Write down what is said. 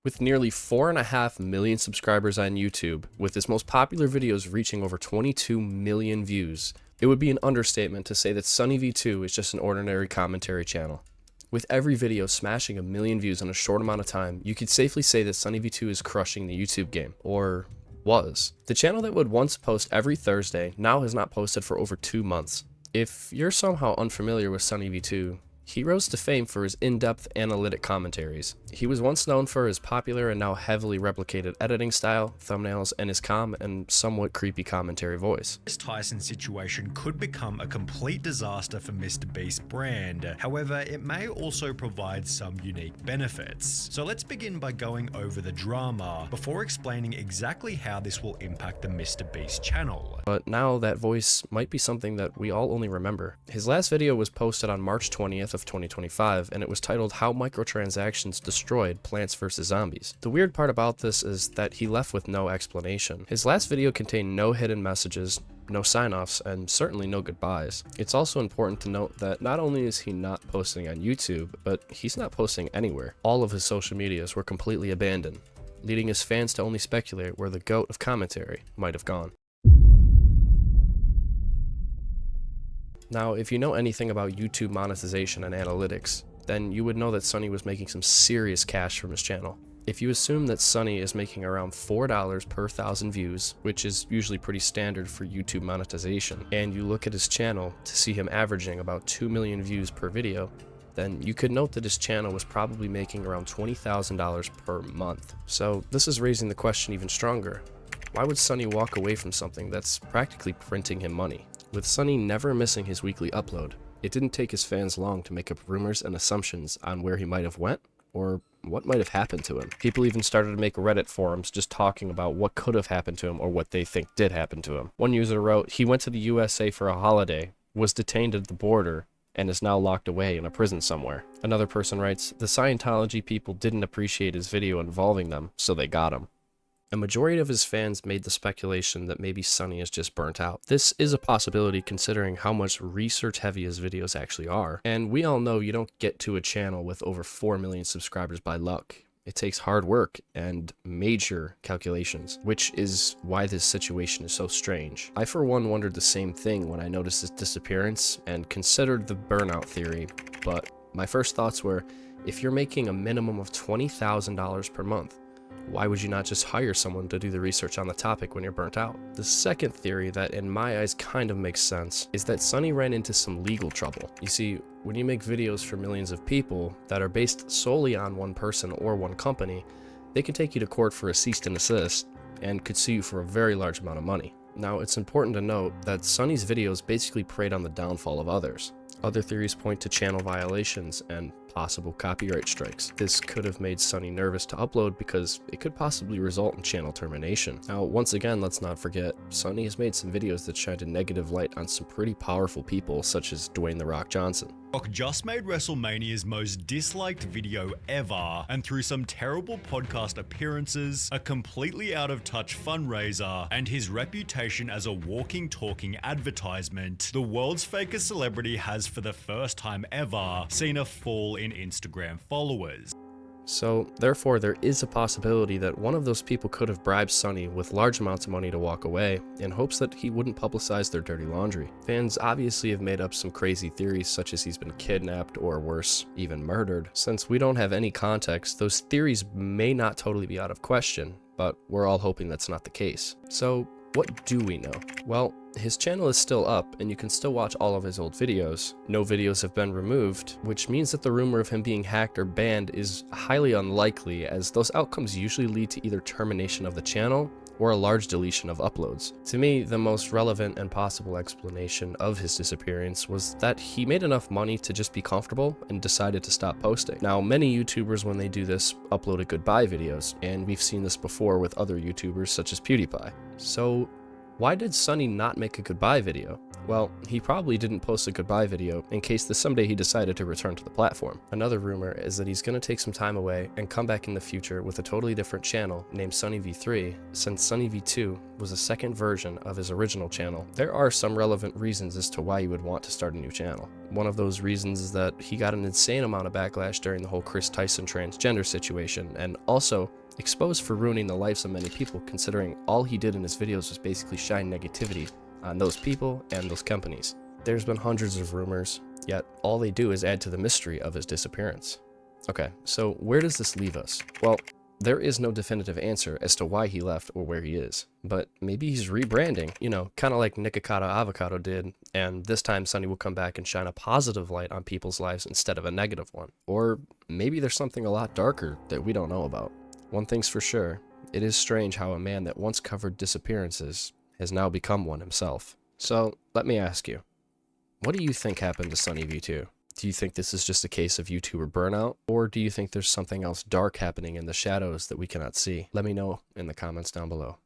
With nearly 4.5 million subscribers on YouTube, with his most popular videos reaching over 22 million views, it would be an understatement to say that Sunnyv2 is just an ordinary commentary channel. With every video smashing 1 million views in a short amount of time, you could safely say that Sunnyv2 is crushing the YouTube game, or was. The channel that would once post every Thursday now has not posted for over 2 months. If you're somehow unfamiliar with Sunnyv2, he rose to fame for his in-depth analytic commentaries. He was once known for his popular and now heavily replicated editing style, thumbnails, and his calm and somewhat creepy commentary voice. This Tyson situation could become a complete disaster for MrBeast's brand. However, it may also provide some unique benefits. So let's begin by going over the drama before explaining exactly how this will impact the MrBeast channel. But now that voice might be something that we all only remember. His last video was posted on March 20th of 2025, and it was titled How Microtransactions Destroyed Plants vs. Zombies. The weird part about this is that he left with no explanation. His last video contained no hidden messages, no sign-offs, and certainly no goodbyes. It's also important to note that not only is he not posting on YouTube, but he's not posting anywhere. All of his social medias were completely abandoned, leading his fans to only speculate where the GOAT of commentary might have gone. Now, if you know anything about YouTube monetization and analytics, then you would know that Sunny was making some serious cash from his channel. If you assume that Sunny is making around $4 per 1,000 views, which is usually pretty standard for YouTube monetization, and you look at his channel to see him averaging about 2 million views per video, then you could note that his channel was probably making around $20,000 per month. So this is raising the question even stronger. Why would Sunny walk away from something that's practically printing him money? With Sunny never missing his weekly upload, it didn't take his fans long to make up rumors and assumptions on where he might have went or what might have happened to him. People even started to make Reddit forums just talking about what could have happened to him or what they think did happen to him. One user wrote, "He went to the USA for a holiday, was detained at the border, and is now locked away in a prison somewhere." Another person writes, "The Scientology people didn't appreciate his video involving them, so they got him." A majority of his fans made the speculation that maybe Sunny is just burnt out. This is a possibility considering how much research heavy his videos actually are. And we all know you don't get to a channel with over 4 million subscribers by luck. It takes hard work and major calculations, which is why this situation is so strange. I for one wondered the same thing when I noticed his disappearance and considered the burnout theory, but my first thoughts were, if you're making a minimum of $20,000 per month, why would you not just hire someone to do the research on the topic when you're burnt out? The second theory that in my eyes kind of makes sense is that Sunny ran into some legal trouble. You see, when you make videos for millions of people that are based solely on one person or one company, they can take you to court for a cease and desist and could sue you for a very large amount of money. Now, it's important to note that Sunny's videos basically preyed on the downfall of others. Other theories point to channel violations and possible copyright strikes. This could have made Sunny nervous to upload because it could possibly result in channel termination. Now, once again, let's not forget, Sunny has made some videos that shined a negative light on some pretty powerful people such as Dwayne "The Rock" Johnson. Rock just made WrestleMania's most disliked video ever, and through some terrible podcast appearances, a completely out of touch fundraiser, and his reputation as a walking, talking advertisement, the world's fakest celebrity has for the first time ever seen a fall in Instagram followers. So, therefore, there is a possibility that one of those people could have bribed Sunny with large amounts of money to walk away, in hopes that he wouldn't publicize their dirty laundry. Fans obviously have made up some crazy theories such as he's been kidnapped or worse, even murdered. Since we don't have any context, those theories may not totally be out of question, but we're all hoping that's not the case. So, what do we know? Well, his channel is still up and you can still watch all of his old videos. No videos have been removed, which means that the rumor of him being hacked or banned is highly unlikely, as those outcomes usually lead to either termination of the channel or a large deletion of uploads. To me, the most relevant and possible explanation of his disappearance was that he made enough money to just be comfortable and decided to stop posting. Now, many YouTubers, when they do this, upload goodbye videos, and we've seen this before with other YouTubers such as PewDiePie. So, Why did Sunny not make a goodbye video? Well, he probably didn't post a goodbye video in case that someday he decided to return to the platform. Another rumor is that he's going to take some time away and come back in the future with a totally different channel named Sunnyv3, since Sunnyv2 was a second version of his original channel. There are some relevant reasons as to why you would want to start a new channel. One of those reasons is that he got an insane amount of backlash during the whole Chris Tyson transgender situation, and also exposed for ruining the lives of many people, considering all he did in his videos was basically shine negativity on those people and those companies. There's been hundreds of rumors, yet all they do is add to the mystery of his disappearance. Okay, so where does this leave us? Well, there is no definitive answer as to why he left or where he is, but maybe he's rebranding, you know, kind of like Nikocado Avocado did, and this time Sunny will come back and shine a positive light on people's lives instead of a negative one. Or maybe there's something a lot darker that we don't know about. One thing's for sure, it is strange how a man that once covered disappearances has now become one himself. So, let me ask you, what do you think happened to Sunnyv2? Do you think this is just a case of YouTuber burnout, or do you think there's something else dark happening in the shadows that we cannot see? Let me know in the comments down below.